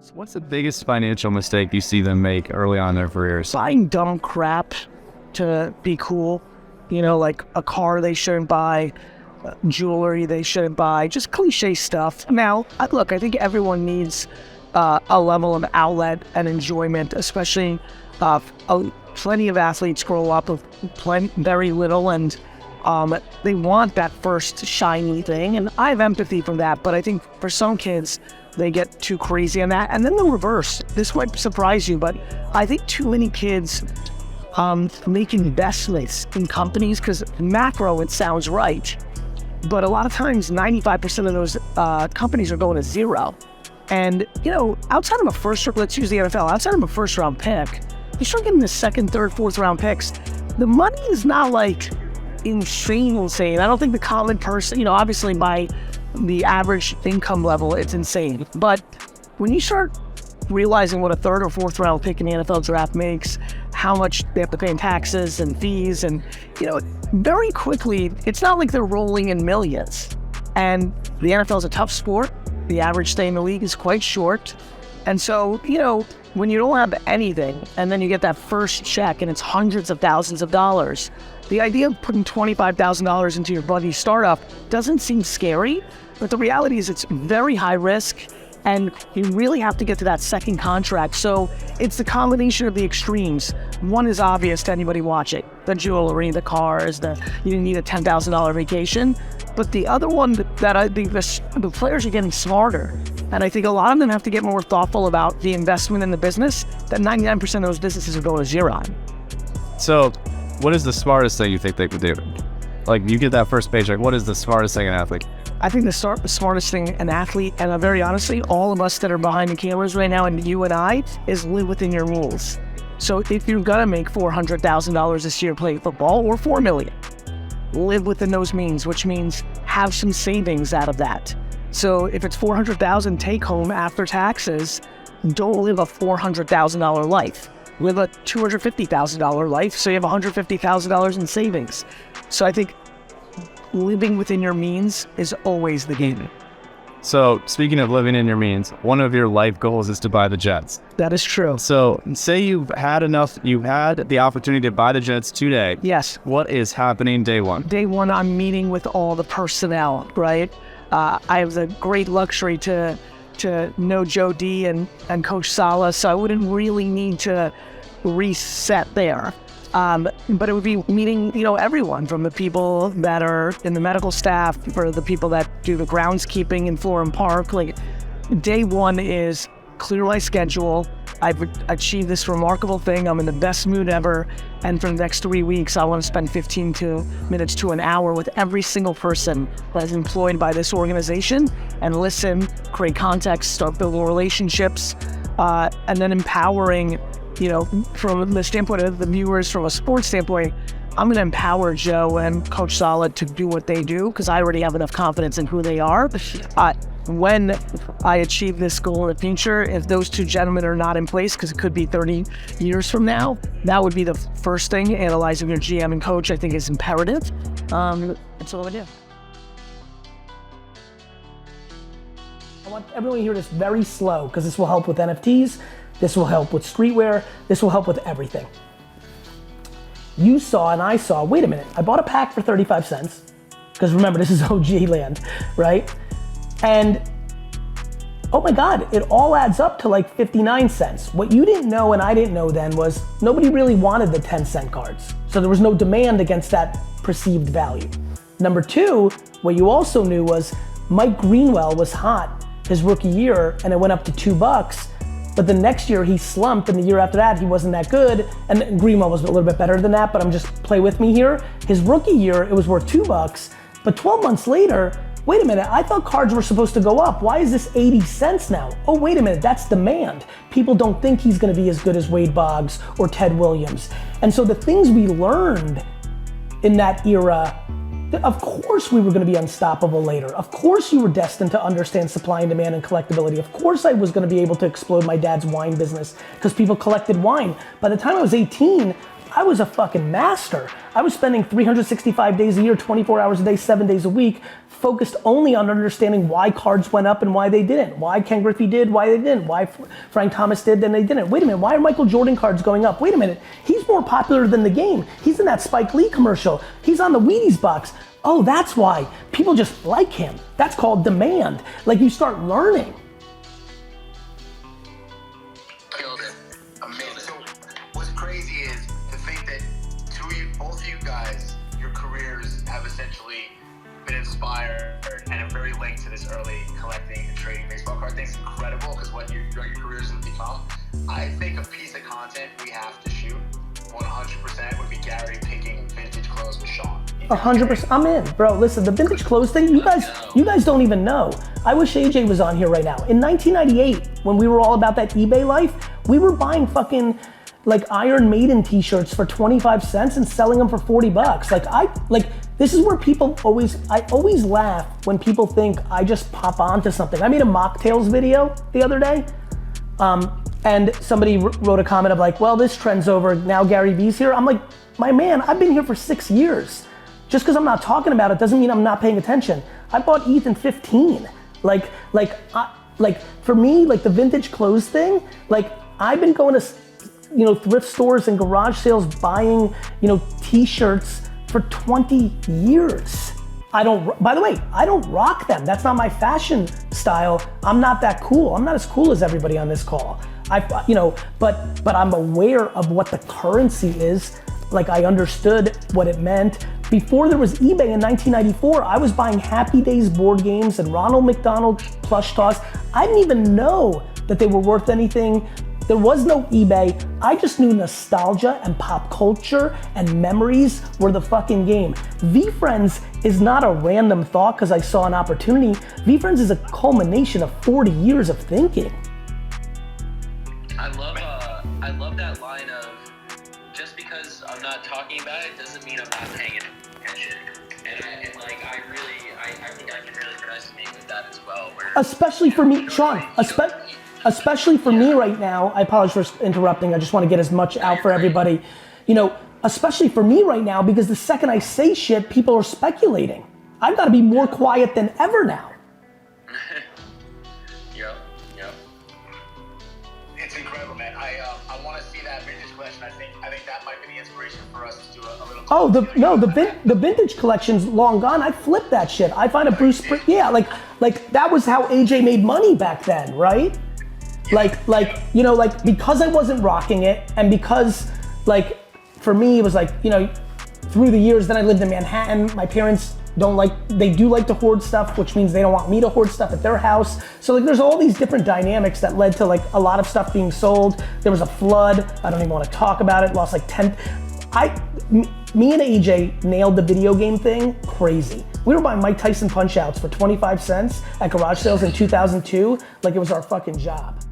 So what's the biggest financial mistake you see them make early on in their careers? Buying dumb crap to be cool, like a car they shouldn't buy, jewelry they shouldn't buy, just cliche stuff. Now, look, I think everyone needs a level of outlet and enjoyment, especially plenty of athletes grow up with very little, and they want that first shiny thing, and I have empathy for that. But I think for some kids, they get too crazy on that. And then the reverse. This might surprise you, but I think too many kids make investments in companies, because macro, it sounds right, but a lot of times 95% of those companies are going to zero. And outside of let's use the NFL, outside of a first round pick, you start getting the second, third, fourth round picks, the money is not like insane. I don't think the common person, obviously by the average income level, it's insane. But when you start realizing what a third or fourth round pick in the NFL draft makes, how much they have to pay in taxes and fees, and very quickly, it's not like they're rolling in millions. And the NFL is a tough sport. The average stay in the league is quite short. And so, when you don't have anything and then you get that first check and it's hundreds of thousands of dollars, the idea of putting $25,000 into your buddy's startup doesn't seem scary, but the reality is it's very high risk, and you really have to get to that second contract. So it's the combination of the extremes. One is obvious to anybody watching: the jewelry, the cars, you didn't need a $10,000 vacation. But the other one that I think the players are getting smarter. And I think a lot of them have to get more thoughtful about the investment in the business, that 99% of those businesses are going to zero on. So what is the smartest thing you think they could do? Like, you get that first paycheck, what is the smartest thing an athlete? I think the smartest thing an athlete, and very honestly, all of us that are behind the cameras right now, and you and I, is live within your rules. So if you're going to make $400,000 this year playing football, or $4 million, live within those means, which means have some savings out of that. So if it's $400,000 take home after taxes, don't live a $400,000 life. Live a $250,000 life, so you have $150,000 in savings. So I think living within your means is always the game. So speaking of living in your means, one of your life goals is to buy the Jets. That is true. So say you had the opportunity to buy the Jets today. Yes. What is happening day one? Day one, I'm meeting with all the personnel, right? I have the great luxury to know Joe D and Coach Saleh, so I wouldn't really need to reset there. But it would be meeting, everyone, from the people that are in the medical staff, for the people that do the groundskeeping in Florham Park. Like, day one is clear my schedule. I've achieved this remarkable thing. I'm in the best mood ever. And for the next 3 weeks, I want to spend 15 minutes to an hour with every single person that's employed by this organization, and listen, create context, start building relationships, and then empowering, from the standpoint of the viewers, from a sports standpoint, I'm going to empower Joe and Coach Saleh to do what they do, because I already have enough confidence in who they are. When I achieve this goal in the future, if those two gentlemen are not in place, because it could be 30 years from now, that would be the first thing. Analyzing your GM and coach, I think, is imperative. That's all I do. I want everyone to hear this very slow, because this will help with NFTs, this will help with streetwear, this will help with everything. You saw and I saw, wait a minute, I bought a pack for 35 cents, because remember, this is OG land, right? And oh my God, it all adds up to like 59 cents. What you didn't know and I didn't know then was nobody really wanted the 10-cent cards. So there was no demand against that perceived value. Number two, what you also knew was Mike Greenwell was hot his rookie year, and it went up to $2. But the next year he slumped, and the year after that he wasn't that good. And Greenwell was a little bit better than that, but I'm just play with me here. His rookie year, it was worth $2. But 12 months later, wait a minute, I thought cards were supposed to go up. Why is this 80 cents now? Oh, wait a minute, that's demand. People don't think he's gonna be as good as Wade Boggs or Ted Williams. And so the things we learned in that era, of course we were gonna be unstoppable later. Of course you were destined to understand supply and demand and collectability. Of course I was gonna be able to explode my dad's wine business, because people collected wine. By the time I was 18, I was a fucking master. I was spending 365 days a year, 24 hours a day, 7 days a week, focused only on understanding why cards went up and why they didn't. Why Ken Griffey did, why they didn't. Why Frank Thomas did, then they didn't. Wait a minute, why are Michael Jordan cards going up? Wait a minute, he's more popular than the game. He's in that Spike Lee commercial. He's on the Wheaties box. Oh, that's why. People just like him. That's called demand. Like, you start learning. Killed it. Amazing. So what's crazy is to think that both of you guys, your careers have essentially been inspired and are very linked to this early collecting and trading baseball card thing. It's incredible because what your careers have become. I think a piece of content we have to shoot 100% would be Gary picking vintage clothes with Sean. 100%, I'm in, bro. Listen, the vintage clothes thing, you guys don't even know. I wish AJ was on here right now. In 1998, when we were all about that eBay life, we were buying fucking like Iron Maiden t-shirts for 25 cents and selling them for 40 bucks. This is where I always laugh when people think I just pop onto something. I made a mocktails video the other day, and somebody wrote a comment of like, well, this trend's over, now Garyvee's here. I'm like, my man, I've been here for 6 years. Just because I'm not talking about it doesn't mean I'm not paying attention. I bought ETH in 15. For me, like the vintage clothes thing, like I've been going to, thrift stores and garage sales buying, t-shirts for 20 years. By the way, I don't rock them. That's not my fashion style. I'm not that cool. I'm not as cool as everybody on this call. But I'm aware of what the currency is. Like, I understood what it meant. Before there was eBay in 1994, I was buying Happy Days board games and Ronald McDonald plush toys. I didn't even know that they were worth anything. There was no eBay. I just knew nostalgia and pop culture and memories were the fucking game. VeeFriends is not a random thought because I saw an opportunity. VeeFriends is a culmination of 40 years of thinking. I love that line of, just because I'm not talking about it doesn't mean I'm not paying attention. And I think I can really resonate with that as well. Especially for me, Sean, especially for me right now, I apologize for interrupting, I just want to get as much out for everybody. Especially for me right now, because the second I say shit, people are speculating. I've got to be more quiet than ever now. Yep. It's incredible, man. I want to see that vintage collection. I think that might be the inspiration for us to do a little. Oh, the vintage collection's long gone. I flipped that shit. I find a Bruce Springsteen. Like that was how AJ made money back then, right? Because I wasn't rocking it, and because for me it was through the years, then I lived in Manhattan. My parents they do like to hoard stuff, which means they don't want me to hoard stuff at their house. So there's all these different dynamics that led to a lot of stuff being sold. There was a flood, I don't even want to talk about it, lost 10. Me and AJ nailed the video game thing crazy. We were buying Mike Tyson punch outs for 25 cents at garage sales in 2002, like it was our fucking job.